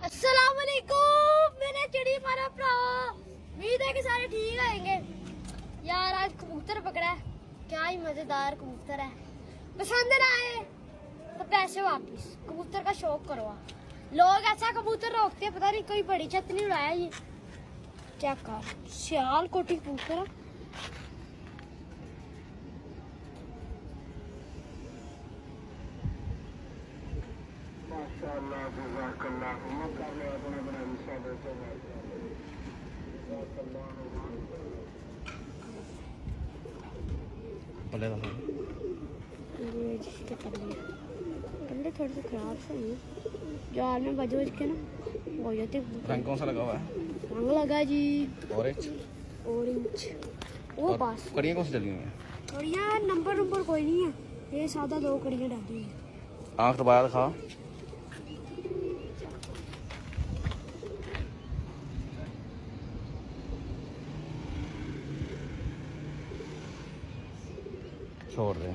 अस्सलाम वालेकुम मेरे चिड़ी मारा भरा। उम्मीद है कि सारे ठीक आएंगे। यार आज कबूतर पकड़ा है, क्या ही मजेदार कबूतर है। पसंद ना आए तो पैसे वापिस, कबूतर का शौक करवा। लोग ऐसा कबूतर रोकते हैं, पता नहीं कोई बड़ी छत नहीं उड़ाया। ये चेक कर, सियाल कोटी कबूतर है। पल्ले पल्ले थोड़े से खराब से हैं, जाल में बज के ना हो जाते। रंग कौन सा लगा हुआ है? रंग लगा जी ऑरेंज। ऑरेंज। वो बस कड़ियाँ कौन सी डली हुई हैं? कड़ियाँ नंबर कोई नहीं है, ये सादा 2 कड़ियाँ डाली हैं। आँख तो बाहर दिखा। छोड़ दे।